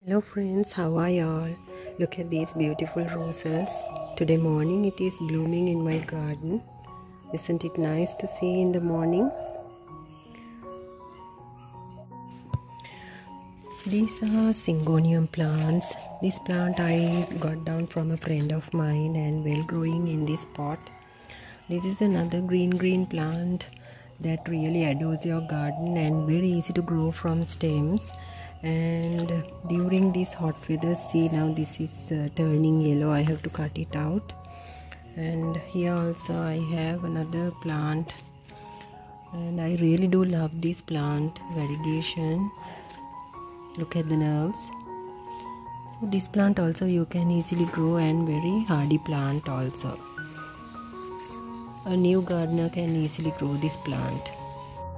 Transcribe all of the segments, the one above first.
Hello friends, how are y'all? Look at these beautiful roses. Today morning it is blooming in my garden. Isn't it nice to see in the morning? These are syngonium plants. This plant I got down from a friend of mine and well growing in this pot. This is another green plant that really adores your garden and very easy to grow from stems. And during these hot weather, see now this is turning yellow. I have to cut it out. And here also I have another plant, and I really do love this plant variegation. Look at the nerves. So this plant also you can easily grow and very hardy plant also. A new gardener can easily grow this plant.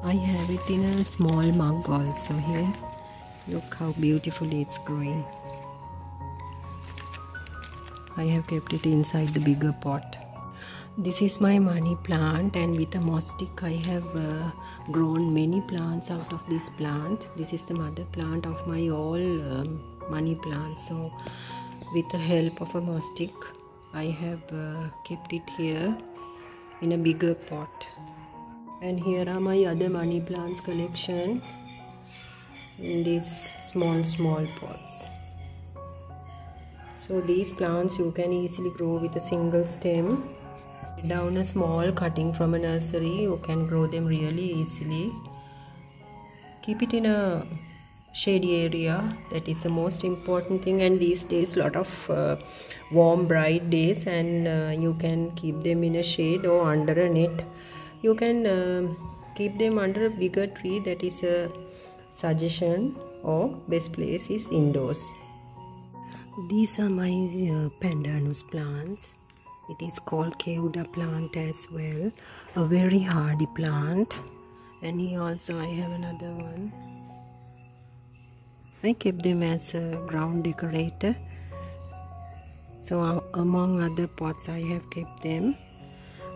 I have it in a small mug also here. Look how beautifully it's growing. I have kept it inside the bigger pot. This is my money plant, and with a moss stick I have grown many plants out of this plant. This is the mother plant of my all money plants. So with the help of a moss stick I have kept it here in a bigger pot. And here are my other money plants collection in these small pots. So these plants you can easily grow with a single stem. Down a small cutting from a nursery, you can grow them really easily. Keep it in a shady area, that is the most important thing. And these days lot of warm bright days, and you can keep them in a shade or under a net. You can keep them under a bigger tree, that is a suggestion, or best place is indoors. These are my pandanus plants. It is called Keuda plant as well, a very hardy plant. And here also I have another one. I kept them as a ground decorator. So among other pots I have kept them.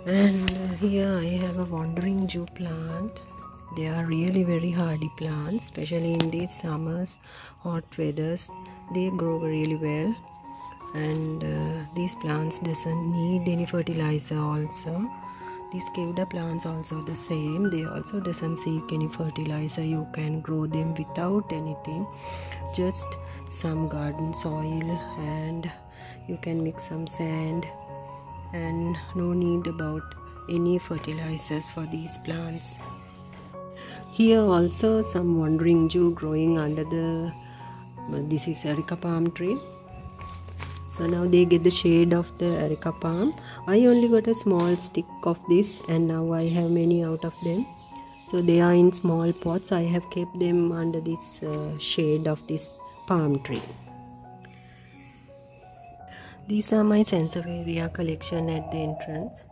And here I have a wandering Jew plant. They are really very hardy plants, especially in these summers, hot weathers. They grow really well. And these plants doesn't need any fertilizer also. These Keuda plants also the same. They also doesn't seek any fertilizer. You can grow them without anything, just some garden soil, and you can mix some sand, and no need about any fertilizers for these plants. Here also some wandering Jew growing under the, this is Erica palm tree. So now they get the shade of the Erica palm. I only got a small stick of this, and now I have many out of them. So they are in small pots. I have kept them under this shade of this palm tree. These are my Sansevieria collection at the entrance,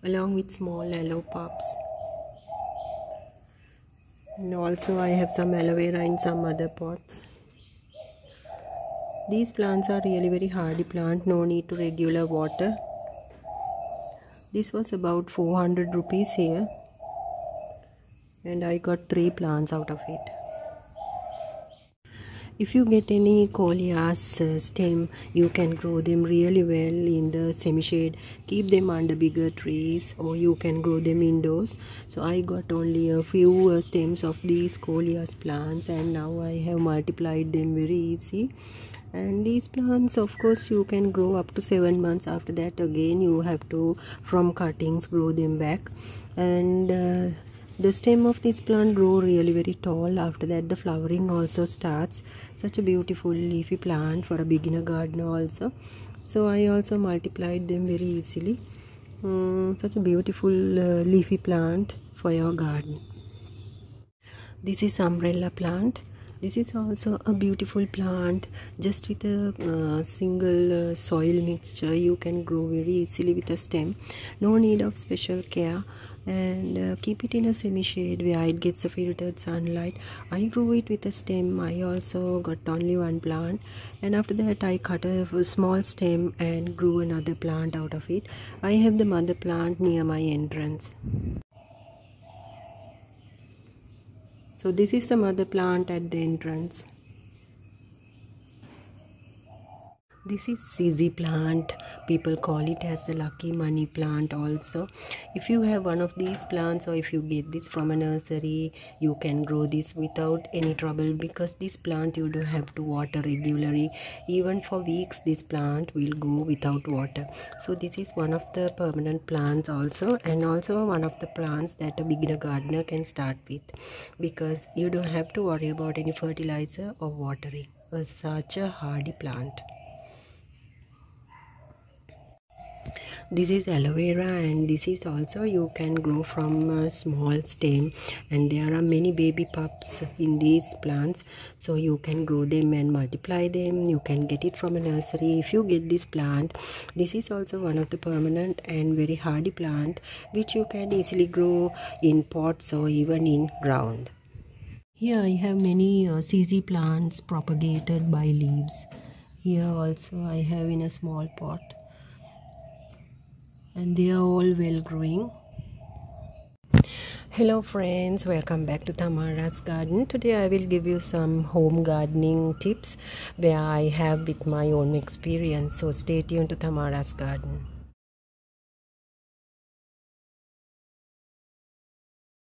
along with small aloe pups. And also I have some aloe vera in some other pots. These plants are really very hardy plant, no need to regular water. This was about 400 rupees here, and I got 3 plants out of it. If you get any coleus stem, you can grow them really well in the semi-shade. Keep them under bigger trees, or you can grow them indoors. So I got only a few stems of these coleus plants, and now I have multiplied them very easy. And these plants, of course, you can grow up to 7 months. After that again you have to, from cuttings, grow them back. And the stem of this plant grow really very tall. After that the flowering also starts. Such a beautiful leafy plant for a beginner gardener also. So I also multiplied them very easily. Such a beautiful leafy plant for your garden. This is umbrella plant. This is also a beautiful plant. Just with a single soil mixture you can grow very easily with a stem. No need of special care. And keep it in a semi-shade where it gets a filtered sunlight. I grew it with a stem. I also got only one plant, and after that I cut a small stem and grew another plant out of it. I have the mother plant near my entrance. So this is the mother plant at the entrance. This is CZ plant. People call it as the lucky money plant also. If you have one of these plants, or if you get this from a nursery, you can grow this without any trouble, because this plant you don't have to water regularly. Even for weeks this plant will go without water. So this is one of the permanent plants also, and also one of the plants that a beginner gardener can start with, because you don't have to worry about any fertilizer or watering. It's such a hardy plant. This is aloe vera, and this is also you can grow from a small stem, and there are many baby pups in these plants, so you can grow them and multiply them. You can get it from a nursery. If you get this plant, this is also one of the permanent and very hardy plant which you can easily grow in pots or even in ground. Here I have many CZ plants propagated by leaves. Here also I have in a small pot, and they are all well growing. Hello friends, welcome back to Thamara's garden. Today I will give you some home gardening tips where I have with my own experience, so stay tuned to Thamara's garden.